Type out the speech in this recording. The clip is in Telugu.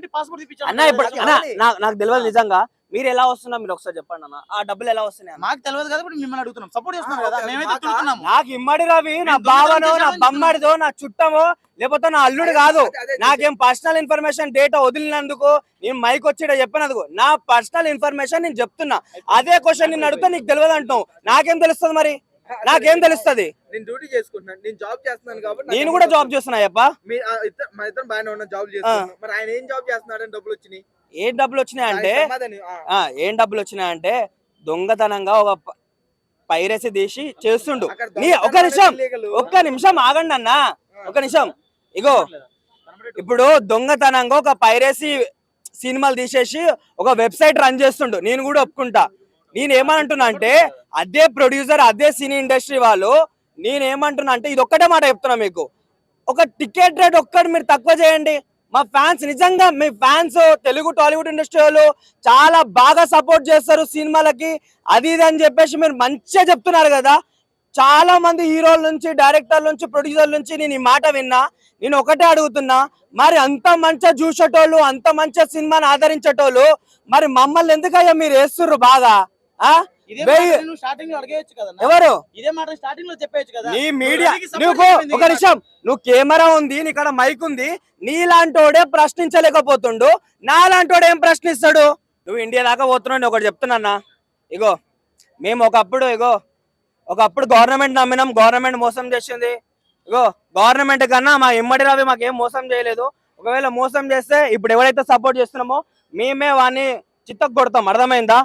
పాస్పోర్ట్ అన్న ఇప్పుడు అన్న నాకు తెలియదు నిజంగా మీరు ఎలా వస్తున్నా మీరు ఒకసారి చెప్పండి అన్న ఆ డబ్బులు ఎలా వస్తున్నాయి మాకు తెలియదు కదా ఇప్పుడు మిమ్మల్ని అడుగుతున్నాం సపోర్ట్ చేస్తున్నాం కదా మేమైతే తిరుగుతున్నాము నాకు ఇమ్మడి రవి నా బావనో నా బమ్మడిదో నా చుట్టమో లేకపోతే నా అల్లుడు కాదు నాకేం పర్సనల్ ఇన్ఫర్మేషన్ డేటా వదిలినందుకు నేను మైక్ వచ్చి చెప్పినందుకు నా పర్సనల్ ఇన్ఫర్మేషన్ నేను చెప్తున్నా అదే క్వశ్చన్ నేను అడిగితే నీకు తెలియదు అంటావు నాకేం తెలుస్తుంది మరి నాకేం తెలుస్తుంది నేను డ్యూటీ చేసుకుంటున్నాను నేను జాబ్ చేస్తున్నాను కాబట్టి నేను కూడా జాబ్ చేస్తున్నా అప్ప మా ఇద్దరం బాగానే ఉన్నా జాబ్ చేస్తున్నాం మరి ఆయన ఏం జాబ్ చేస్తున్నాడని డబ్బులు వచ్చినాయి ఏం డబ్బులు వచ్చినాయంటే ఏం డబ్బులు వచ్చినాయంటే దొంగతనంగా ఒక పైరసీ తీసి చేస్తుండు ఒక్క నిమిషం ఆగండి అన్న ఒక నిమిషం ఇగో ఇప్పుడు దొంగతనంగా ఒక పైరసీ సినిమాలు తీసేసి ఒక వెబ్సైట్ రన్ చేస్తుండు నేను కూడా ఒప్పుకుంటా నేనేమంటున్నా అంటే అదే ప్రొడ్యూసర్ అదే సినీ ఇండస్ట్రీ వాళ్ళు నేనేమంటున్నా అంటే ఇది ఒక్కటే మాట చెప్తున్నా మీకు ఒక టికెట్ రేట్ ఒక్కటి మీరు తక్కువ చేయండి మా ఫ్యాన్స్ నిజంగా మీ ఫ్యాన్స్ తెలుగు టాలీవుడ్ ఇండస్ట్రీ వాళ్ళు చాలా బాగా సపోర్ట్ చేస్తారు సినిమాలకి అది ఇది అని చెప్పేసి మీరు మంచిగా చెప్తున్నారు కదా చాలా మంది హీరోల నుంచి డైరెక్టర్ల నుంచి ప్రొడ్యూసర్ల నుంచి నేను ఈ మాట విన్నా నేను ఒకటే అడుగుతున్నా మరి అంత మంచిగా చూసేటోళ్ళు అంత మంచిగా సినిమాని ఆదరించేటోళ్ళు మరి మమ్మల్ని ఎందుకయ్యా మీరు వేస్తుర్రు బాగా ఎవరు నీ మీడియా నువ్వు ఒక నిమిషం నువ్వు కెమెరా ఉంది నీ ఇక్కడ మైక్ ఉంది నీలాంటోడే ప్రశ్నించలేకపోతుండు నాలాంటోడు ఏం ప్రశ్నిస్తాడు నువ్వు ఇండియా దాకా పోతున్నావు ఒకటి చెప్తున్నా ఇగో మేము ఒకప్పుడు గవర్నమెంట్ నమ్మినాం గవర్నమెంట్ మోసం చేసింది ఇగో గవర్నమెంట్ కన్నా మా ఇమ్మడి రవి మాకేం మోసం చేయలేదు ఒకవేళ మోసం చేస్తే ఇప్పుడు ఎవరైతే సపోర్ట్ చేస్తున్నామో మేమే వాడిని చిత్తకు కొడతాం అర్థమైందా